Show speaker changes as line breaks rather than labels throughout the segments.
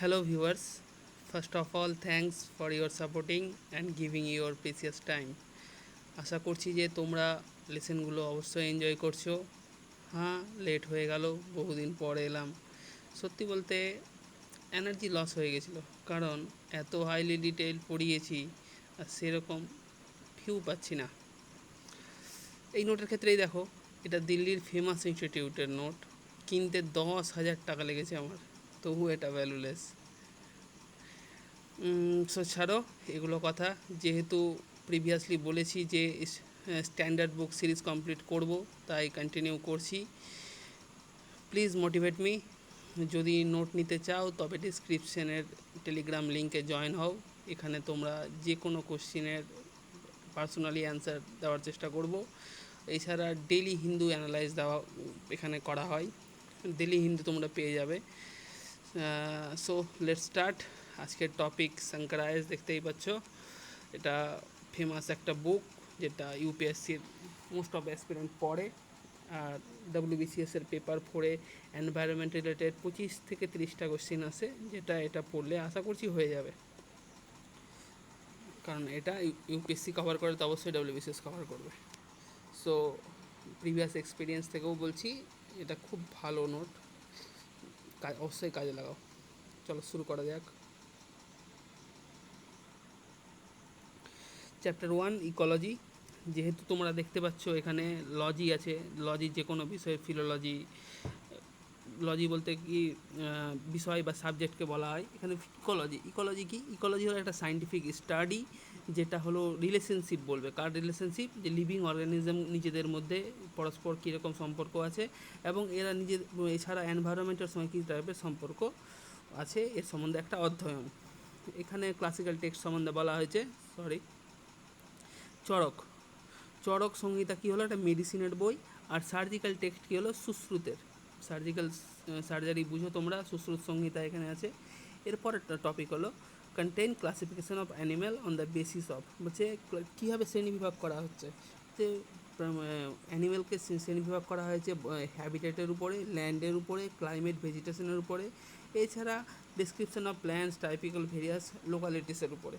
Hello viewers, first of all thanks for your supporting and giving your precious time. আশা করছি যে তোমরা লেসনগুলো অবশ্যই enjoy করছো। হ্যাঁ, লেট হয়ে গেল, বহুদিন পরে এলাম। সত্যি বলতে এনার্জি লস হয়ে গেছিলো, কারণ এত হাইলি ডিটেইল পড়িয়েছি আর সেরকম ভিউ পাচ্ছি না। এই নোটের ক্ষেত্রেই দেখো, এটা দিল্লির ফেমাস ইনস্টিটিউটের নোট, কিনতে 10,000 টাকা লেগেছে আমার, তবু এটা ভ্যালুলেস। সো ছাড়ো এগুলো কথা, যেহেতু প্রিভিয়াসলি বলেছি যে স্ট্যান্ডার্ড বুক সিরিজ কমপ্লিট করব, তাই কন্টিনিউ করছি। Please motivate me. যদি নোট নিতে চাও তবে ডিসক্রিপশনের টেলিগ্রাম লিঙ্কে জয়েন হও। এখানে তোমরা যে কোনো কোশ্চিনের পার্সোনালি অ্যান্সার দেওয়ার চেষ্টা করব। এছাড়া ডেলি হিন্দু অ্যানালাইজ দেওয়া এখানে করা হয়, ডেলি হিন্দু তোমরা পেয়ে যাবে। So let's start. আজকের টপিক শঙ্করায়স, দেখতেই পাচ্ছ। এটা ফেমাস একটা বুক, যেটা ইউপিএসসির মোস্ট অফ অ্যাসপিরেন্ট পড়ে। আর ডাব্লিউবিসিএসের পেপার 4-এ এনভায়রনমেন্ট রিলেটেড 25 থেকে 30টা কোশ্চিন আছে, যেটা এটা পড়লে আশা করছি হয়ে যাবে। কারণ এটা ইউপিএসসি কভার করে তো অবশ্যই ডাব্লিউবিসিএস কভার করবে। সো প্রিভিয়াস এক্সপিরিয়েন্স থেকেও বলছি, এটা খুব ভালো নোট, অবশ্যই কাজে লাগাও। চলো শুরু করা যাক। Chapter 1 ecology. যেহেতু তোমরা দেখতে পাচ্ছ এখানে লজি আছে, লজি যে কোনো বিষয়ে ফিলোলজি, লজি বলতে কি বিষয় বা সাবজেক্টকে বলা হয়। এখানে ইকোলজি, ইকোলজি কি? ইকোলজি হলো একটা সায়েন্টিফিক স্টাডি, যেটা হলো রিলেশনশিপ বলবে। কার রিলেশনশিপ? যে লিভিং অর্গানিজম নিজেদের মধ্যে পরস্পর কীরকম সম্পর্ক আছে, এবং এরা নিজের এছাড়া এনভায়রনমেন্টের সঙ্গে কী টাইপের সম্পর্ক আছে, এর সম্বন্ধে একটা অধ্যয়ন। এখানে ক্লাসিক্যাল টেক্সট সম্বন্ধে বলা হয়েছে। চরক, চরক সংহিতা কী হলো? একটা মেডিসিনের বই। আর সার্জিক্যাল টেক্সট কী হলো? সুশ্রুতের, সার্জিক্যাল সার্জারি বুঝো তোমরা, সুশ্রুত সংহিতা এখানে আছে। এরপর একটা টপিক হলো content classification of animal on the basis of, বলছে কীভাবে শ্রেণীবিভাগ করা হচ্ছে। যে অ্যানিম্যালকে শ্রেণীবিভাগ করা হয়েছে হ্যাবিটেটের উপরে, ল্যান্ডের উপরে, ক্লাইমেট, ভেজিটেশনের উপরে, এছাড়া description of plants, typical various লোকালিটিসের উপরে।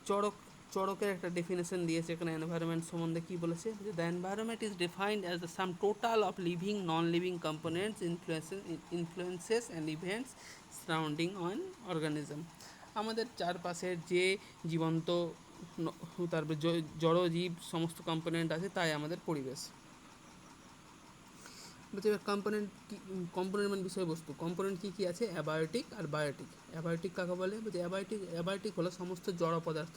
চড়ক, চড়কের একটা ডেফিনেশন দিয়েছে এখানে এনভায়রনমেন্ট সম্বন্ধে। কী বলেছে? যে the environment is defined as the sum total of living non living components influences and events surrounding on organism. আমাদের চারপাশের যে জীবন্ত, তারপর জড়জীব সমস্ত কম্পোনেন্ট আছে, তাই আমাদের পরিবেশ। বলছে কম্পোনেন্ট কী? কম্পোনেন্ট মানে বিষয়বস্তু। কম্পোনেন্ট কী কী আছে? অ্যাবায়োটিক আর বায়োটিক। অ্যাবায়োটিক কাকে বলে? বলছে অ্যাবায়োটিক হলো সমস্ত জড় পদার্থ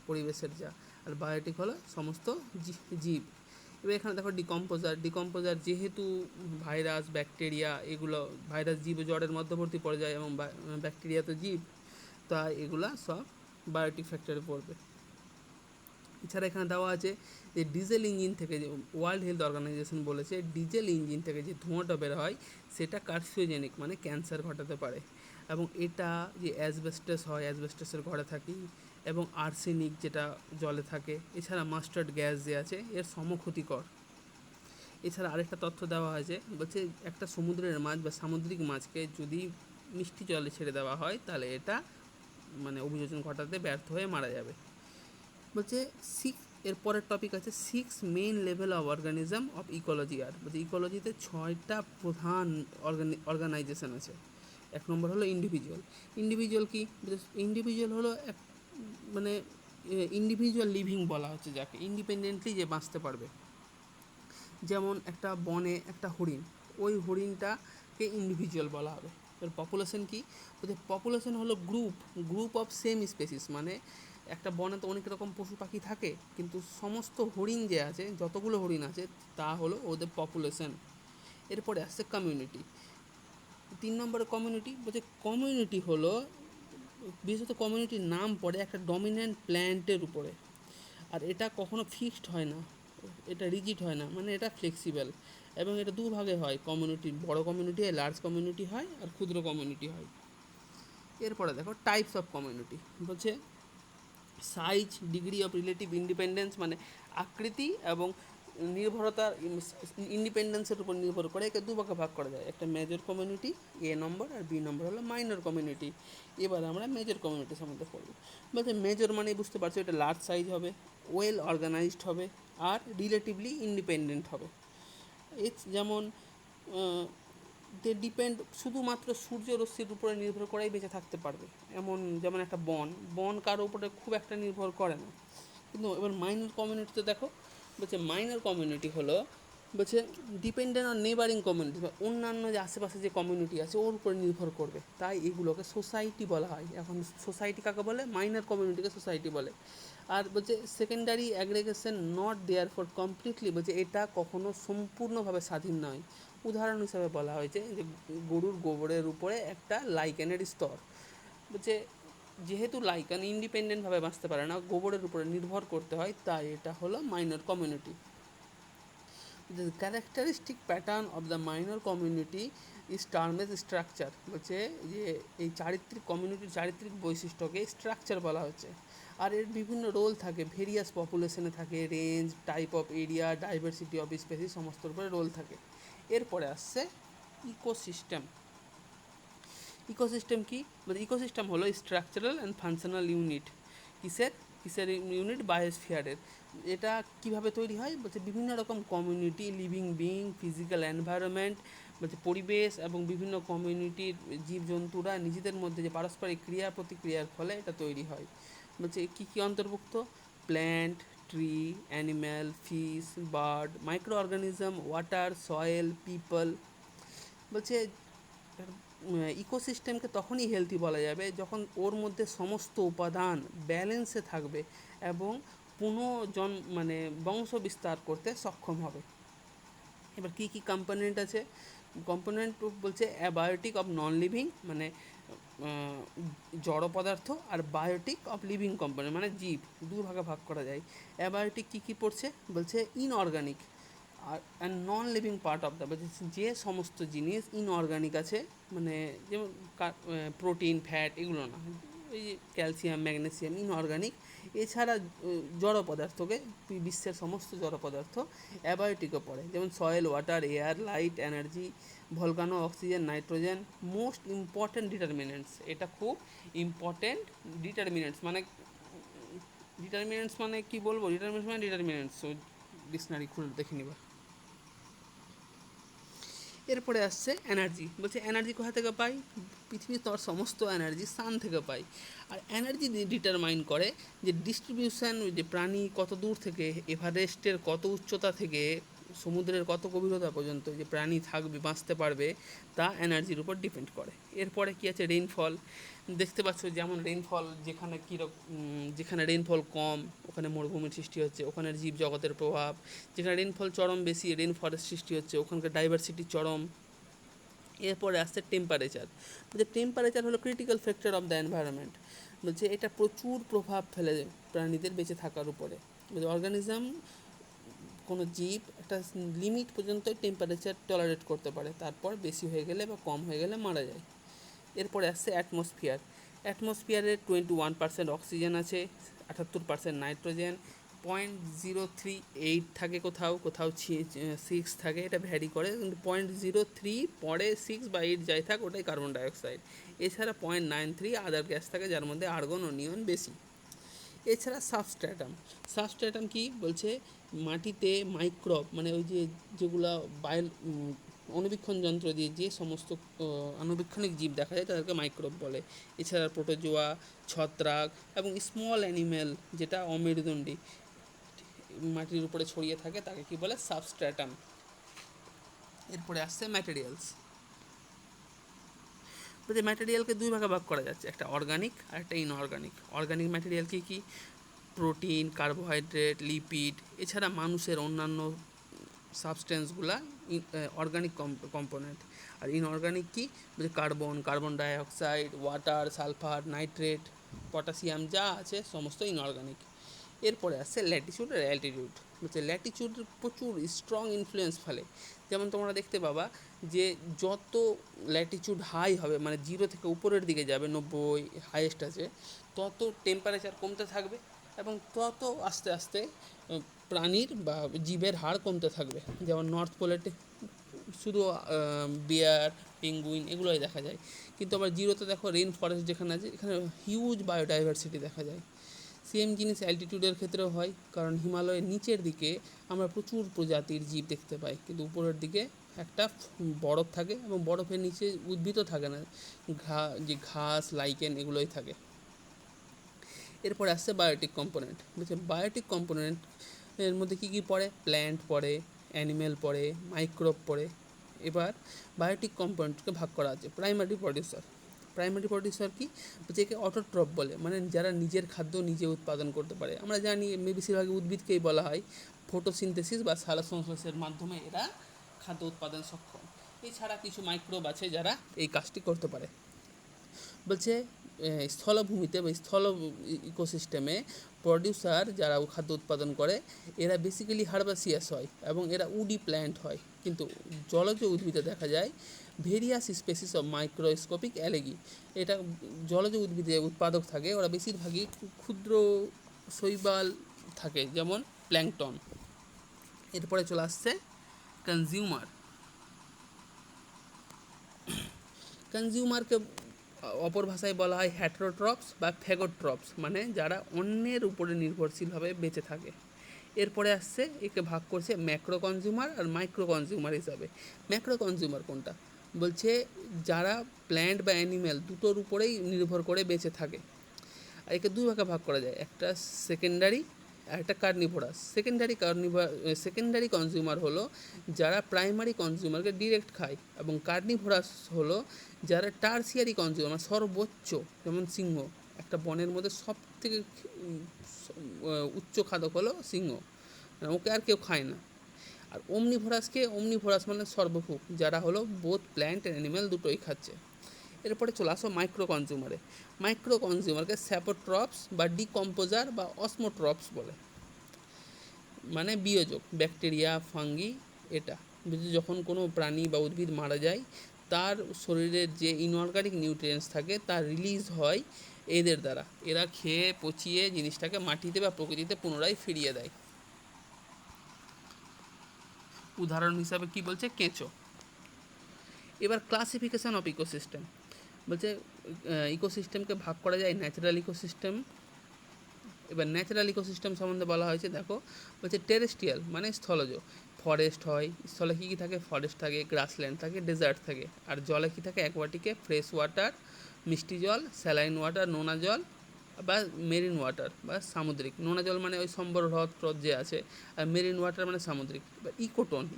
পরিবেশের যা, আর বায়োটিক হলো সমস্ত জীব। এবার এখানে দেখো ডিকম্পোজার, ডিকম্পোজার যেহেতু ভাইরাস, ব্যাকটেরিয়া, এগুলো ভাইরাস জীব জড়ের মধ্যবর্তী পর্যায়ে, এবং ব্যাকটেরিয়া তো জীব, তাই এগুলা সব বায়োটিক ফ্যাক্টরে পড়বে। এছাড়া এখানে দেওয়া আছে যে ডিজেল ইঞ্জিন থেকে, যে ওয়ার্ল্ড হেলথ অর্গানাইজেশন বলেছে ডিজেল ইঞ্জিন থেকে যে ধোঁয়াটা বের হয় সেটা কার্সিনোজেনিক, মানে ক্যান্সার ঘটাতে পারে। এবং এটা যে অ্যাসবেস্টাস হয়, অ্যাসবেস্টাসের ঘরে থাকি, এবং আর্সেনিক যেটা জলে থাকে, এছাড়া মাস্টার্ড গ্যাস যে আছে এর সমক্ষতিকর। এছাড়া আরেকটা তথ্য দেওয়া হয়েছে, বলছে একটা সমুদ্রের মাছ বা সামুদ্রিক মাছকে যদি মিষ্টি জলে ছেড়ে দেওয়া হয়, তাহলে এটা মানে অভিযোজন ঘটাতে ব্যর্থ হয়ে মারা যাবে। বলছে এর পরের টপিক আছে 6 main level of organism of ecology. আর বলছে ইকোলজিতে 6টা প্রধান অর্গানাইজেশন আছে। 1 নম্বর হলো ইন্ডিভিজুয়াল। ইন্ডিভিজুয়াল কি? ইন্ডিভিজুয়াল হলো এক, মানে ইন্ডিভিজুয়াল লিভিং বলা হচ্ছে যাকে, ইন্ডিপেন্ডেন্টলি যে বাঁচতে পারবে। যেমন একটা বনে একটা হরিণ, ওই হরিণটাকে ইন্ডিভিজুয়াল বলা হবে। এর পপুলেশন কি? বলছে পপুলেশন হলো গ্রুপ অফ সেম স্পেসিস, মানে একটা বনে তো অনেক রকম পশু পাখি থাকে, কিন্তু সমস্ত হরিণ যে আছে, যতগুলো হরিণ আছে, তা হলো ওদের পপুলেশন। এরপরে আসছে কমিউনিটি। 3 নম্বরে কমিউনিটি। বলছে কমিউনিটি হলো, বিশেষত কমিউনিটির নাম পড়ে একটা ডমিন্যান্ট প্ল্যান্টের উপরে, আর এটা কখনো ফিক্সড হয় না, এটা রিজিড হয় না, মানে এটা ফ্লেক্সিবল। এবং এটা দুভাগে হয়, কমিউনিটি বড় কমিউনিটি হয়, লার্জ কমিউনিটি হয়, আর ক্ষুদ্র কমিউনিটি হয়। এরপরে দেখো টাইপস অফ কমিউনিটি। বলছে size, degree of relative independence, মানে আকৃতি এবং নির্ভরতার ইন্ডিপেন্ডেন্সের উপর নির্ভর করে একে দুভাগে ভাগ করা যায়, একটা মেজর কমিউনিটি এ নম্বর, আর বি নম্বর হলো মাইনর কমিউনিটি। এবার আমরা মেজর কমিউনিটি সম্বন্ধে পড়বো। বলছে মেজর মানে বুঝতে পারছো এটা লার্জ সাইজ হবে, ওয়েল অর্গানাইজড হবে, আর রিলেটিভলি ইন্ডিপেন্ডেন্ট হবে। যেমন দে ডিপেন্ড শুধুমাত্র সূর্যরশ্মির উপরে নির্ভর করেই বেঁচে থাকতে পারবে, এমন যেমন একটা বন কারোর উপরে খুব একটা নির্ভর করে না। কিন্তু এবার মাইনর কমিউনিটিতে দেখো, বলছে মাইনর কমিউনিটি হলো বলছে ডিপেন্ডেন্ট অন নেবারিং কমিউনিটি, বা অন্যান্য যে আশেপাশে যে কমিউনিটি আছে ওর উপরে নির্ভর করবে, তাই এগুলোকে সোসাইটি বলা হয়। এখন সোসাইটি কাকে বলে? মাইনর কমিউনিটিকে সোসাইটি বলে। আর বলছে secondary aggregation not there for completely, বলছে এটা কখনো সম্পূর্ণভাবে স্বাধীন নয়। উদাহরণ হিসাবে বলা হয়েছে যে গরুর গোবরের উপরে একটা লাইকেনের স্তর। বলছে যেহেতু লাইকান ইন্ডিপেন্ডেন্টভাবে বাঁচতে পারে না, গোবরের উপরে নির্ভর করতে হয়, তাই এটা হলো minor community. The characteristic pattern of the minor community is term as structure. বলছে যে এই কমিউনিটির চারিত্রিক বৈশিষ্ট্যকে স্ট্রাকচার বলা হচ্ছে। আর এর বিভিন্ন রোল থাকে, ভেরিয়াস পপুলেশনে থাকে, range, type of area, diversity of species, সমস্তর উপরে রোল থাকে। এরপরে আসছে ইকোসিস্টেম। ইকোসিস্টেম কি? মানে ইকোসিস্টেম হলো স্ট্রাকচারাল অ্যান্ড ফাংশনাল ইউনিট। কিসের ইউনিট? বায়োস্ফিয়ারের। এটা কিভাবে তৈরি হয়? বলছে বিভিন্ন রকম community, living being, physical environment, বলছে পরিবেশ এবং বিভিন্ন কমিউনিটির জীবজন্তুরা নিজেদের মধ্যে যে পারস্পরিক ক্রিয়া প্রতিক্রিয়ার ফলে এটা তৈরি হয়। বলছে কী কী অন্তর্ভুক্ত? Plant, tree, animal, fish, bird, micro organism, water, soil, people. বলছে ইকোসিস্টেমকে তখনই হেলদি বলা যাবে যখন ওর মধ্যে সমস্ত উপাদান ব্যালেন্সে থাকবে এবং মানে বংশ বিস্তার করতে সক্ষম হবে। এবার কী কী কম্পোনেন্ট আছে? কম্পোনেন্ট বলছে অ্যাবায়োটিক অফ নন লিভিং, মানে জড় পদার্থ, আর বায়োটিক অফ লিভিং কম্পোনেন্ট মানে জীব, দুই ভাগে ভাগ করা যায়। অ্যাবায়োটিক কী কী পড়ছে? বলছে ইনঅর্গানিক আর and non living part of the, বলছে যে সমস্ত জিনিস ইনঅর্গানিক আছে, মানে যেমন প্রোটিন, ফ্যাট, এগুলো না, এই যে ক্যালসিয়াম, ম্যাগনেসিয়াম, ইনঅর্গানিক। এছাড়া জড় পদার্থকে, বিশ্বের সমস্ত জড় পদার্থ অ্যাবায়োটিকও পড়ে, যেমন soil, water, air, light, energy, volcano, oxygen, nitrogen. Most important determinants, এটা খুব ইম্পর্ট্যান্ট ডিটারমিনেন্টস মানে কি বলবো? ডিটারমিনেন্টস ডিকশনারি খুলে দেখে নিবা। এরপরে আসছে এনার্জি। বলছে এনার্জি কোথা থেকে পাই? পৃথিবীর তোর সমস্ত এনার্জি সান থেকে পাই। আর এনার্জি ডিটারমাইন করে যে ডিস্ট্রিবিউশন, যে প্রাণী কত দূর থেকে, এভারেস্টের কত উচ্চতা থেকে সমুদ্রের কত গভীরতা পর্যন্ত যে প্রাণী থাকবে, বাঁচতে পারবে, তা এনার্জির উপর ডিপেন্ড করে। এরপরে কি আছে? রেইনফল। দেখতে পাচ্ছ যেমন রেইনফল যেখানে যেখানে রেইনফল কম ওখানে মরুভূমির সৃষ্টি হচ্ছে, ওখানের জীবজগতের প্রভাব। যেখানে রেইনফল চরম বেশি, রেইন ফরেস্ট সৃষ্টি হচ্ছে, ওখানকার ডাইভার্সিটি চরম। এরপরে আসছে টেম্পারেচার। বলছে টেম্পারেচার হলো critical factor of the environment. বলছে এটা প্রচুর প্রভাব ফেলে প্রাণীদের বেঁচে থাকার উপরে। বলছে অর্গানিজম, কোনো জীব একটা লিমিট পর্যন্ত টেম্পারেচার টলারেট করতে পারে, তারপর বেশি হয়ে গেলে বা কম হয়ে গেলে মারা যায়। এরপরে আসছে অ্যাটমসফিয়ার। অ্যাটমসফিয়ারে 21% অক্সিজেন আছে, 78% নাইট্রোজেন, 0.038 থাকে, কোথাও কোথাও 6 থাকে, এটা ভ্যারি করে, কিন্তু 0.03 পরে 6 বা 8 যাই থাক ওটাই কার্বন ডাইঅক্সাইড। এছাড়া 0.93 আদার গ্যাস থাকে, যার মধ্যে আর্গন ও নিয়ন বেশি। এছাড়া সাবস্ট্র্যাটাম কি বলছে? মাটিতে মাইক্রোব, মানে ওই যেগুলা অণুবীক্ষণ যন্ত্র দিয়ে যে সমস্ত আণুবীক্ষণিক জীব দেখা যায় তাদেরকে মাইক্রোব বলে। এছাড়া প্রোটোজোয়া, ছত্রাক এবং স্মল অ্যানিম্যাল, যেটা অমেরুদণ্ডী মাটির উপরে ছড়িয়ে থাকে, তাকে কি বলে? সাবস্ট্র্যাটাম। এরপরে আসছে ম্যাটেরিয়ালস। বলছে ম্যাটেরিয়ালকে দুই ভাগে ভাগ করা যাচ্ছে, একটা অর্গানিক আর একটা ইনঅর্গানিক। অর্গানিক ম্যাটেরিয়াল কী কী? Protein, carbohydrate, lipid. এছাড়া মানুষের অন্যান্য সাবস্টেন্সগুলা অর্গানিক কম্পোনেন্ট। আর ইনঅর্গানিক কি? বলছে carbon dioxide, water, sulphur, nitrate, potassium যা আছে সমস্ত ইনঅর্গানিক। এরপরে আসছে ল্যাটিটিউড আর অ্যালটিটিউড। বলছে ল্যাটিটিউড প্রচুর স্ট্রং ইনফ্লুয়েন্স ফেলে। যেমন তোমরা দেখতে পাবা যে যত ল্যাটিটিউড হাই হবে, মানে 0 থেকে উপরের দিকে যাবে, 90 হাইয়েস্ট আছে, তত টেম্পারেচার কমতে থাকবে। এবং তত আস্তে আস্তে প্রাণীর বা জীবের হার কমতে থাকবে। যেমন নর্থ পোলে শুধু বিয়ার, পেঙ্গুইন এগুলোই দেখা যায়, কিন্তু আবার জিরোতে দেখো রেন ফরেস্ট যেখানে আছে এখানে হিউজ বায়োডাইভার্সিটি দেখা যায়। সেম জিনিস অ্যালটিটিউডের ক্ষেত্রেও হয়, কারণ হিমালয়ের নিচের দিকে আমরা প্রচুর প্রজাতির জীব দেখতে পাই, কিন্তু উপরের দিকে একটা বরফ থাকে এবং বরফের নিচে উদ্ভিদও থাকে না, যে ঘাস লাইকেন এগুলোই থাকে। এরপরে আসছে বায়োটিক কম্পোনেন্ট। বলছে বায়োটিক কম্পোনেন্ট এর মধ্যে কী কী পড়ে? প্ল্যান্ট পড়ে, অ্যানিমেল পড়ে, মাইক্রোব পড়ে। এবার বায়োটিক কম্পোনেন্টকে ভাগ করা আছে প্রাইমারি প্রডিউসার। প্রাইমারি প্রডিউসার কি? যেকে অটোট্রপ বলে, মানে যারা নিজের খাদ্য নিজে উৎপাদন করতে পারে। আমরা জানি বেশিরভাগ উদ্ভিদকেই বলা হয় ফটোসিনথেসিস বা সালোকসংশ্লেষের মাধ্যমে এরা খাদ্য উৎপাদন সক্ষম। এছাড়া কিছু মাইক্রোব আছে যারা এই কাজটি করতে পারে। বলছে স্থলভূমিতে বা স্থল ইকোসিস্টেমে প্রডিউসার যারা খাদ্য উৎপাদন করে এরা বেসিক্যালি হার্বাসিয়াস হয় এবং এরা উডি প্ল্যান্ট হয়, কিন্তু জলজ উদ্ভিদে দেখা যায় ভেরিয়াস স্পেসিস অফ মাইক্রোস্কোপিক অ্যালেগি। এটা জলজ উদ্ভিদে উৎপাদক থাকে, ওরা বেশিরভাগই ক্ষুদ্র শৈবাল থাকে, যেমন প্ল্যাঙ্কটন। এরপরে চলে আসছে কনজিউমার। কনজিউমারকে অপর ভাষায় বলা হয় হ্যাটেরোট্রপস বা ফ্যাগোট্রপস, মানে যারা অন্যের উপরে নির্ভরশীলভাবে বেঁচে থাকে। এরপরে আসছে, একে ভাগ করছে ম্যাক্রো কনজিউমার আর মাইক্রো কনজিউমার হিসাবে। ম্যাক্রো কনজিউমার কোনটা? বলছে যারা প্ল্যান্ট বা অ্যানিম্যাল দুটোর উপরেই নির্ভর করে বেঁচে থাকে। আর একে দুই ভাগে ভাগ করা যায়, একটা সেকেন্ডারি আর একটা কার্নিভোরাস। সেকেন্ডারি কনজিউমার হলো যারা প্রাইমারি কনজিউমারকে ডিরেক্ট খায়, এবং কার্নিভোরাস হলো যারা টার্সিয়ারি কনজিউমার, সর্বোচ্চ, যেমন সিংহ। একটা বনের মধ্যে সব থেকে উচ্চ খাদক হলো সিংহ, ওকে আর কেউ খায় না। আর ওমনিভোরাস মানে সর্বভুক, যারা হলো বোথ প্ল্যান্ট অ্যান্ড অ্যানিম্যাল দুটোই খাচ্ছে। এরপরে চলে আসো মাইক্রো কনজিউমারে। মাইক্রো কনজিউমারকে স্যাপোট্রপস বা ডিকম্পোজার বা অসমোট্রপস বলে, মানে বিয়োজক, ব্যাকটেরিয়া, ফাঙ্গি। এটা যখন কোনো প্রাণী বা উদ্ভিদ মারা যায় তার শরীরের যে ইনঅর্গানিক নিউট্রিয়েন্টস থাকে তার রিলিজ হয় এদের দ্বারা, এরা খেয়ে পচিয়ে জিনিসটাকে মাটিতে বা প্রকৃতিতে পুনরায় ফিরিয়ে দেয়। উদাহরণ হিসাবে কি বলছে? কেঁচো। এবার ক্লাসিফিকেশান অফ ইকোসিস্টেম। বলছে ইকোসিস্টেমকে ভাগ করা যায় ন্যাচারাল ইকোসিস্টেম। এবার ন্যাচারাল ইকোসিস্টেম সম্বন্ধে বলা হয়েছে, দেখো বলছে টেরেস্ট্রিয়াল মানে স্থলজ, ফরেস্ট হয়, স্থলে কী কী থাকে? ফরেস্ট থাকে, গ্রাসল্যান্ড থাকে, ডেজার্ট থাকে। আর জলে কী থাকে? অ্যাকোয়াটিকে ফ্রেশ ওয়াটার, মিষ্টি জল, স্যালাইন ওয়াটার, নোনা জল বা মেরিন ওয়াটার বা সামুদ্রিক। নোনা জল মানে ওই সম্বর হ্রদ ট্রদ যে আছে, আর মেরিন ওয়াটার মানে সামুদ্রিক। এবার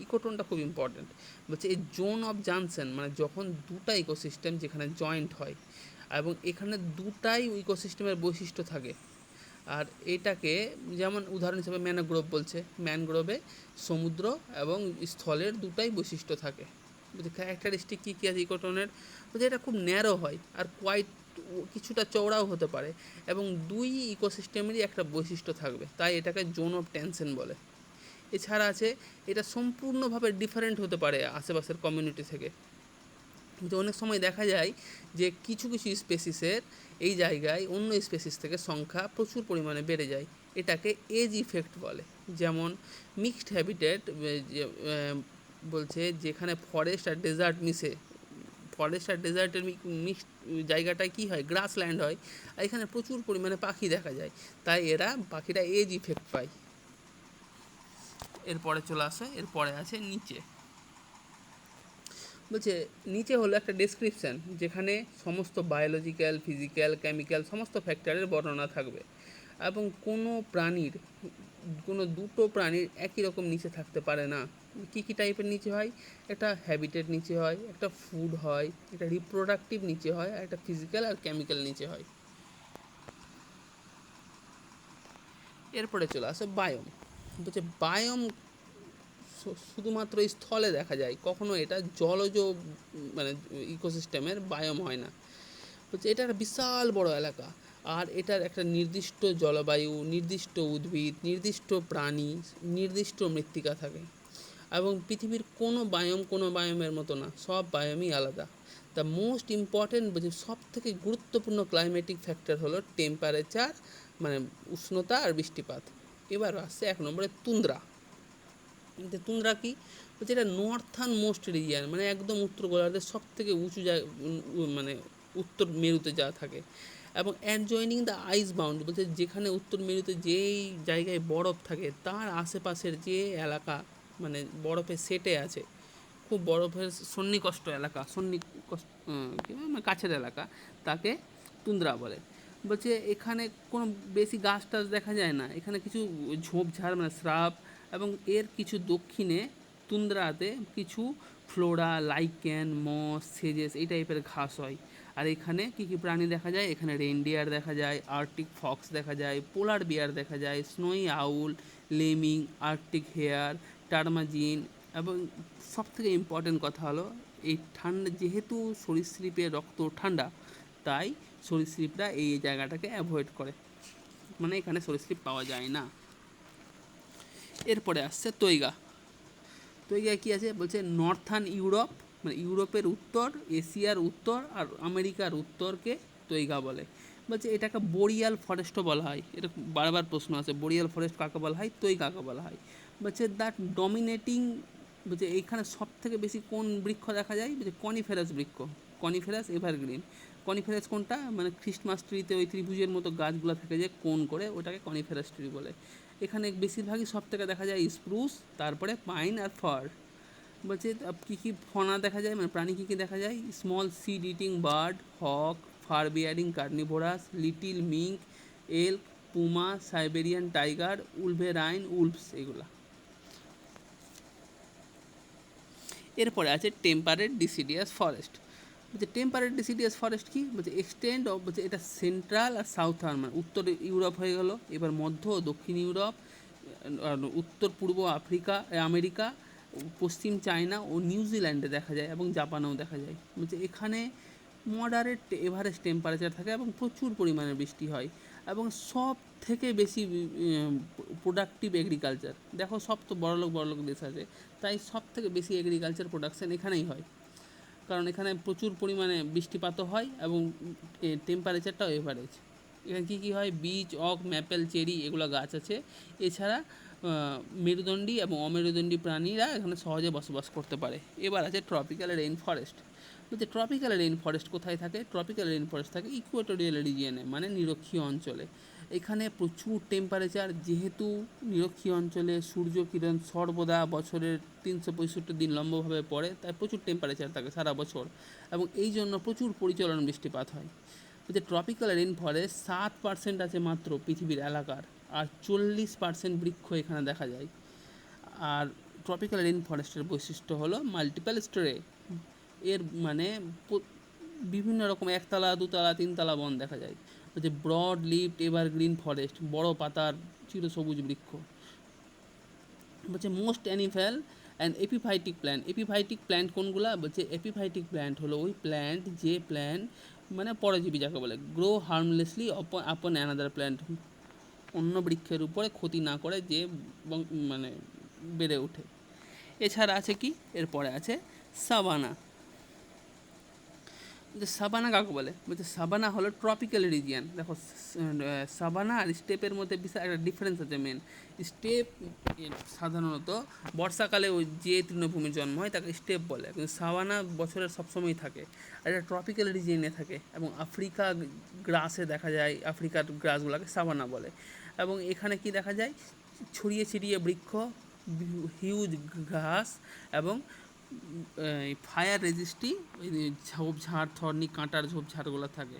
ইকোটোনটা খুব ইম্পর্টেন্ট। বলছে এই জোন অফ জানসেন, মানে যখন দুটা ইকোসিস্টেম যেখানে জয়েন্ট হয় এবং এখানে দুটাই ইকোসিস্টেমের বৈশিষ্ট্য থাকে। আর এটাকে যেমন উদাহরণ হিসেবে ম্যানগ্রোভ বলছে, ম্যানগ্রোভে সমুদ্র এবং স্থলের দুটাই বৈশিষ্ট্য থাকে। ক্যারেক্টারিস্টিক কী কী আছে ইকোটোনের? বলছে এটা খুব ন্যারো হয় আর কিছুটা চওড়াও হতে পারে, এবং দুই ইকোসিস্টেমেরই একটা বৈশিষ্ট্য থাকবে, তাই এটাকে জোন অফ টেনশন বলে। এছাড়া আছে এটা সম্পূর্ণভাবে ডিফারেন্ট হতে পারে আশেপাশের কমিউনিটি থেকে। কিন্তু অনেক সময় দেখা যায় যে কিছু কিছু স্পেসিসের এই জায়গায় অন্য স্পেসিস থেকে সংখ্যা প্রচুর পরিমাণে বেড়ে যায়, এটাকে এজ ইফেক্ট বলে। যেমন মিক্সড হ্যাবিটেট বলছে যেখানে ফরেস্ট আর ডেজার্ট মিশে, ফরেস্ট আর ডেজার্টের মিক্সড জায়গাটায় কী হয়? গ্রাসল্যান্ড হয়, আর এখানে প্রচুর পরিমাণে পাখি দেখা যায়, তাই পাখিরা এজ ইফেক্ট পায়। এরপরে চলে আসে, এরপরে আছে নিচে। বলছে নিচে হলো একটা ডেসক্রিপশান যেখানে সমস্ত বায়োলজিক্যাল, ফিজিক্যাল, কেমিক্যাল সমস্ত ফ্যাক্টরের বর্ণনা থাকবে, এবং কোনো দুটো প্রাণীর একই রকম নিচে থাকতে পারে না। কী কী টাইপের নিচে হয়? একটা হ্যাবিটেট নিচে হয়, একটা ফুড হয়, একটা রিপ্রোডাক্টিভ নিচে হয়, আর একটা ফিজিক্যাল আর কেমিক্যাল নিচে হয়। এরপরে চলে আসে বায়োম। বলছে বায়োম শুধুমাত্র স্থলে দেখা যায়, কখনো এটা জলজ মানে ইকোসিস্টেমের বায়োম হয় না। বলছে এটা একটা বিশাল বড় এলাকা, আর এটার একটা নির্দিষ্ট জলবায়ু, নির্দিষ্ট উদ্ভিদ, নির্দিষ্ট প্রাণী, নির্দিষ্ট মৃত্তিকা থাকে, এবং পৃথিবীর কোনো বায়োমের মতো না, সব বায়োমই আলাদা। দ্য মোস্ট ইম্পর্টেন্ট, বলছে সব থেকে গুরুত্বপূর্ণ ক্লাইমেটিক ফ্যাক্টর হলো টেম্পারেচার, মানে উষ্ণতা আর বৃষ্টিপাত। এবার আসছে 1 নম্বরে তুন্দ্রা। তুন্দ্রা কি বলছে, এটা নর্থার্ন মোস্ট রিজিয়ান, মানে একদম উত্তর গোলার্ধের সব থেকে উঁচু মানে উত্তর মেরুতে যা থাকে, এবং অ্যাডজয়নিং দ্য আইস বাউন্ড, বলছে যেখানে উত্তর মেরুতে যেই জায়গায় বরফ থাকে তার আশেপাশের যে এলাকা মানে বরফে সেটে আছে, খুব বরফের সন্নিকষ্ট এলাকা, সন্নিকষ্ট মানে কাছের এলাকা, তাকে তুন্দ্রা বলে। বলছে এখানে কোনো বেশি গাছ টাছ দেখা যায় না, এখানে কিছু ঝোপঝাড় মানে শ্রাব, এবং এর কিছু দক্ষিণে তুন্দ্রাতে কিছু ফ্লোরা, লাইকেন, মস, সেজেস এই টাইপের ঘাস হয়। আর এখানে কী কী প্রাণী দেখা যায়, এখানে রেনডিয়ার দেখা যায়, আর্কটিক ফক্স দেখা যায়, পোলার বিয়ার দেখা যায়, স্নোই আউল, লেমিং, আর্কটিক হেয়ার, টার্মাজিন, এবং সবথেকে ইম্পর্টেন্ট কথা হলো এই ঠান্ডা, যেহেতু সরীসৃপের রক্ত ঠান্ডা, তাই সরীসৃপরা এই জায়গাটাকে অ্যাভয়েড করে, মানে এখানে সরীসৃপ পাওয়া যায় না। এরপরে আসছে তৈগা। তৈগায় কী আছে বলছে, নর্থার্ন ইউরোপ মানে ইউরোপের উত্তর, এশিয়ার উত্তর আর আমেরিকার উত্তরকে তৈগা বলে। বলছে এটাকে বোরিয়াল ফরেস্টও বলা হয়, এটা বারবার প্রশ্ন আছে, বোরিয়াল ফরেস্ট কাকে বলা হয়, তৈগাকে বলা হয়। বলছে দ্যাট ডমিনেটিং, বলছে এইখানে সব থেকে বেশি কোন বৃক্ষ দেখা যায়, বলছে কনিফেরাস বৃক্ষ, কনিফেরাস এভারগ্রিন। কনিফেরাস কোনটা, মানে খ্রিস্টমাস ট্রিতে ওই ত্রিভুজের মতো গাছগুলো থাকে যে কোন করে, ওটাকে কনিফেরাস ট্রি বলে। এখানে বেশিরভাগই সব থেকে দেখা যায় স্প্রুস, তারপরে পাইন আর ফার। বলছে কী কী ফনা দেখা যায়, মানে প্রাণী কী কী দেখা যায়, small seed eating bird, hawk, fur bearing carnivorous, little mink, elk, puma, Siberian tiger, wolverine, wolves, এগুলা। এরপরে আছে টেম্পারেট ডিসিডিয়াস ফরেস্ট। বলছে টেম্পারেট ডিসিডিয়াস ফরেস্ট কি বলছে, এক্সটেন্ড অফ, বলছে এটা সেন্ট্রাল আর সাউথার্ন, মানে উত্তর ইউরোপ হয়ে গেল, এবার মধ্য ও দক্ষিণ ইউরোপ, উত্তর পূর্ব আফ্রিকা, আমেরিকা, পশ্চিম চায়না ও নিউজিল্যান্ডে দেখা যায়, এবং জাপানেও দেখা যায়। বলছে এখানে মডারেট এভারেজ টেম্পারেচার থাকে এবং প্রচুর পরিমাণে বৃষ্টি হয়, এবং সব থেকে বেশি প্রোডাক্টিভ এগ্রিকালচার। দেখো সব তো বড়লোক দেশ আছে, তাই সব থেকে বেশি এগ্রিকালচার প্রোডাকশান এখানেই হয়, কারণ এখানে প্রচুর পরিমাণে বৃষ্টিপাতও হয় এবং টেম্পারেচারটাও এভারেজ। এখানে কী কী হয়, বীচ, ওক, ম্যাপেল, চেরি, এগুলো গাছ আছে। এছাড়া মেরুদণ্ডী এবং অমেরুদণ্ডী প্রাণীরা এখানে সহজে বসবাস করতে পারে। এবার আছে ট্রপিক্যাল রেইন ফরেস্ট। বলছে ট্রপিক্যাল রেইন ফরেস্ট কোথায় থাকে, ট্রপিক্যাল রেইন ফরেস্ট থাকে ইকুয়েটোরিয়াল রিজিয়নে, মানে নিরক্ষীয় অঞ্চলে। এখানে প্রচুর টেম্পারেচার, যেহেতু নিরক্ষীয় অঞ্চলে সূর্যকিরণ সর্বদা বছরের 365 দিন লম্বভাবে পড়ে, তাই প্রচুর টেম্পারেচার থাকে সারা বছর, এবং এই জন্য প্রচুর পরিচলন বৃষ্টিপাত হয়। বলছে ট্রপিক্যাল রেইন ফরেস্ট 7% আছে মাত্র পৃথিবীর এলাকার, আর 40% বৃক্ষ এখানে দেখা যায়। আর ট্রপিক্যাল রেইন ফরেস্টের বৈশিষ্ট্য হলো মাল্টিপল স্টোরে, এর মানে বিভিন্ন রকম একতলা, দুতলা, তিনতলা বন দেখা যায়। বলছে ব্রড লিভড এভারগ্রিন ফরেস্ট, বড় পাতার চিরসবুজ বৃক্ষ। বলছে most animal and epiphytic plant. Epiphytic plant কোনগুলা, বলছে এপিফাইটিক প্ল্যান্ট হলো ওই প্ল্যান্ট যে প্ল্যান্ট মানে পরজীবী যাকে বলে, গ্রো হার্মলেসলি আপন অ্যানাদার প্ল্যান্ট, অন্য বৃক্ষের উপরে ক্ষতি না করে যে মানে বেড়ে ওঠে। এছাড়া আছে কি, এরপরে আছে সাভানা। যে সাভানা কাকে বলে, বলছে সাভানা হলো ট্রপিক্যাল রিজিয়ান। দেখো সাভানা আর স্টেপের মধ্যে বিশাল একটা ডিফারেন্স আছে। মেন স্টেপ সাধারণত বর্ষাকালে ওই যে তৃণভূমির জন্ম হয় তাকে স্টেপ বলে, কিন্তু সাভানা বছরের সবসময় থাকে, আর এটা ট্রপিক্যাল রিজিয়নে থাকে, এবং আফ্রিকা গ্রাসে দেখা যায়, আফ্রিকার গ্রাসগুলোকে সাভানা বলে। এবং এখানে কি দেখা যায়, ছড়িয়ে ছিটিয়ে বৃক্ষ, হিউজ ঘাস, এবং ফায়ার রেজিস্টি ঝোপঝাড়, থর্নি, কাঁটার ঝোপঝাড়গুলো থাকে।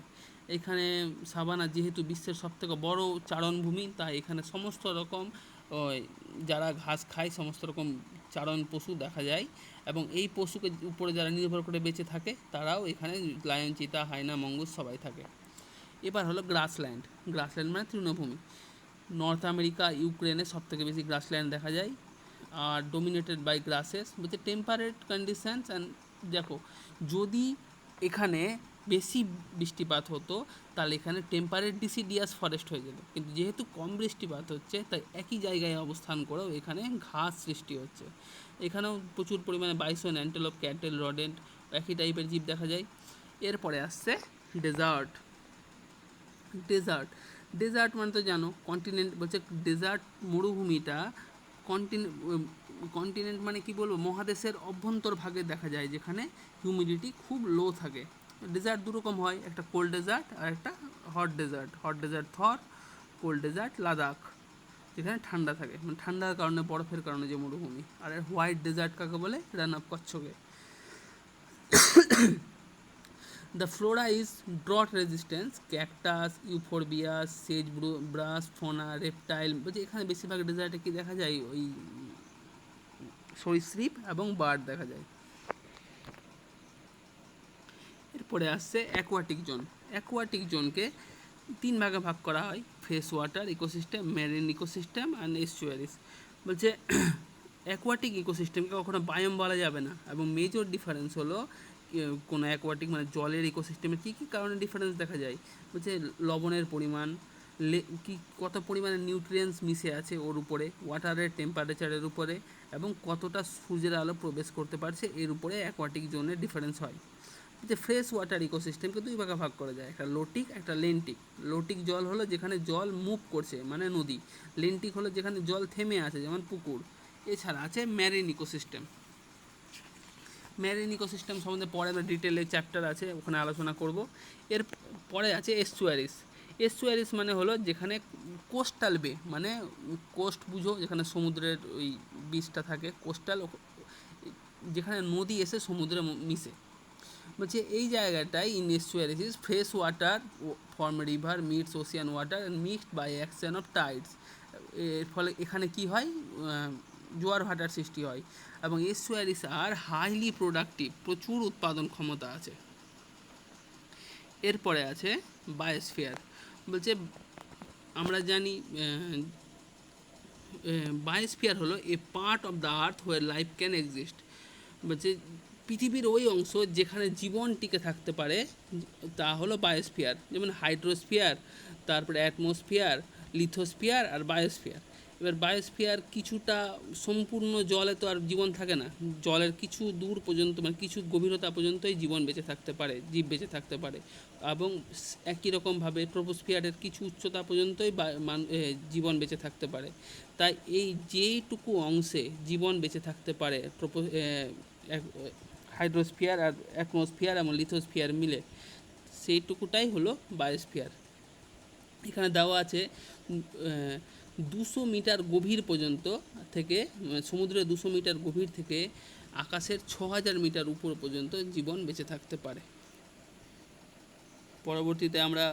এখানে সাভানা যেহেতু বিশ্বের সবথেকে বড় চারণভূমি, তাই এখানে সমস্ত রকম যারা ঘাস খায় সমস্ত রকম চারণ পশু দেখা যায়, এবং এই পশুকে উপরে যারা নির্ভর করে বেঁচে থাকে তারাও এখানে লায়ন, চিতা, হায়না, মঙ্গুস সবাই থাকে। এবার হলো গ্রাসল্যান্ড। গ্রাসল্যান্ড মানে তৃণভূমি। নর্থ আমেরিকা, ইউক্রেনে সবথেকে বেশি গ্রাসল্যান্ড দেখা যায়, আর ডোমিনেটেড বাই গ্রাসেস। বলছে টেম্পারেট কন্ডিশনস অ্যান্ড, দেখো যদি এখানে বেশি বৃষ্টিপাত হতো তাহলে এখানে টেম্পারেট ডিসিডিয়াস ফরেস্ট হয়ে যেত, কিন্তু যেহেতু কম বৃষ্টিপাত হচ্ছে তাই একই জায়গায় অবস্থান করেও এখানে ঘাস সৃষ্টি হচ্ছে। এখানেও প্রচুর পরিমাণে বাইসন, অ্যান্টেলোপ, ক্যাটেল, রডেন্ট একই টাইপের জীব দেখা যায়। এরপরে আসছে ডেজার্ট। ডেজার্ট ডেজার্ট মানে তো জানো কন্টিনেন্ট, বলছে ডেজার্ট মরুভূমিটা কন্টিনেন্ট মানে কি বলবো, মহাদেশের অভ্যন্তর ভাগে দেখা যায় যেখানে হিউমিডিটি খুব লো থাকে। ডেজার্ট দু রকম হয়, একটা কোল্ড ডেজার্ট আর একটা হট ডেজার্ট। হট ডেজার্ট থর, কোল্ড ডেজার্ট লাদাখ, যেখানে ঠান্ডা থাকে, মানে ঠান্ডার কারণে বরফের কারণে যে মরুভূমি। আর হোয়াইট ডেজার্ট কাকে বলে, রান অফ কচ্ছকে। The flora is drought resistance, cactus, euphorbia, sagebrush, fauna, reptile। বলছে এখানে বেশিরভাগ ডেজার্টে কি দেখা যায়, ওই সরীসৃপ এবং বার্ড দেখা যায়। এরপরে আসছে অ্যাকোয়াটিক জোন। অ্যাকোয়াটিক জোনকে 3 ভাগে ভাগ করা হয়, fresh water ecosystem, marine ecosystem and estuaries. বলছে অ্যাকোয়াটিক ইকোসিস্টেমকে কখনো বায়োম বলা যাবে না, এবং মেজর ডিফারেন্স হলো কোনো অ্যাকোয়াটিক মানে জলের ইকোসিস্টেমে কী কী কারণে ডিফারেন্স দেখা যায়। বলছে লবণের পরিমাণ, কি কত পরিমাণে নিউট্রিয়েন্টস মিশে আছে ওর উপরে, ওয়াটারের টেম্পারেচারের উপরে, এবং কতটা সূর্যের আলো প্রবেশ করতে পারছে এর উপরে অ্যাকোয়াটিক জোনের ডিফারেন্স হয়। যে ফ্রেশ ওয়াটার ইকোসিস্টেমকে 2 ভাগে ভাগ করা যায়, একটা লোটিক একটা লেন্টিক। লোটিক জল হলো যেখানে জল মুভ করছে মানে নদী, লেন্টিক হলো যেখানে জল থেমে আছে যেমন পুকুর। এছাড়া আছে ম্যারিন ইকোসিস্টেম। ম্যারিন ইকোসিস্টেম সম্বন্ধে পরে আমরা ডিটেলে চ্যাপ্টার আছে, ওখানে আলোচনা করব। এর পরে আছে এস্চুয়ারিস। এস্চুয়ারিস মানে হলো যেখানে কোস্টাল বে, মানে কোস্ট বুঝো যেখানে সমুদ্রের ওই বীজটা থাকে, কোস্টাল যেখানে নদী এসে সমুদ্রে মিশে। বলছে এই জায়গাটায় in estuaries fresh water from river meets ocean water and mixed by action of tides. এর ফলে এখানে কি হয়, জোয়ার ভাটার সৃষ্টি হয়, এবং এস্চুয়ারিস আর হাইলি প্রোডাক্টিভ, প্রচুর উৎপাদন ক্ষমতা আছে। এরপরে আছে বায়োস্ফিয়ার। বলছে আমরা জানি বায়োস্ফিয়ার হলো a part of the earth where life can exist. বলছে পৃথিবীর ওই অংশ যেখানে জীবন টিকে থাকতে পারে তা হলো বায়োস্ফিয়ার, যেমন হাইড্রোস্ফিয়ার, তারপরে অ্যাটমসফিয়ার, লিথোস্ফিয়ার আর বায়োস্ফিয়ার। এবার বায়োস্ফিয়ার কিছুটা, সম্পূর্ণ জলে তো আর জীবন থাকে না, জলের কিছু দূর পর্যন্ত মানে কিছু গভীরতা পর্যন্তই জীবন বেঁচে থাকতে পারে, জীব বেঁচে থাকতে পারে, এবং একই রকমভাবে ট্রোপোস্ফিয়ারের কিছু উচ্চতা পর্যন্তই জীবন বেঁচে থাকতে পারে। তাই এই যেইটুকু অংশে জীবন বেঁচে থাকতে পারে হাইড্রোস্ফিয়ার আর অ্যাটমসফিয়ার এবং লিথোস্ফিয়ার মিলে, সেইটুকুটাই হলো বায়োস্ফিয়ার। এখানে দেওয়া আছে 200 মিটার গভীর পর্যন্ত থেকে, সমুদ্রের 200 মিটার গভীর থেকে আকাশের 6000 মিটার উপর পর্যন্ত জীবন বেঁচে থাকতে পারে। পরবর্তীতে আমরা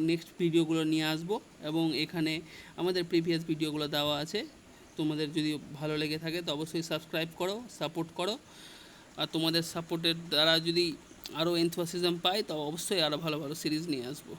নেক্সট ভিডিওগুলো নিয়ে আসব, এবং এখানে আমাদের প্রিভিয়াস ভিডিওগুলো দেওয়া আছে। তোমাদের যদি ভালো লেগে থাকে তো অবশ্যই সাবস্ক্রাইব করো, সাপোর্ট করো, আর তোমাদের সাপোর্টের দ্বারা যদি আরও এনথুসিয়াজম পাই তো অবশ্যই আরও ভালো ভালো সিরিজ নিয়ে আসবো।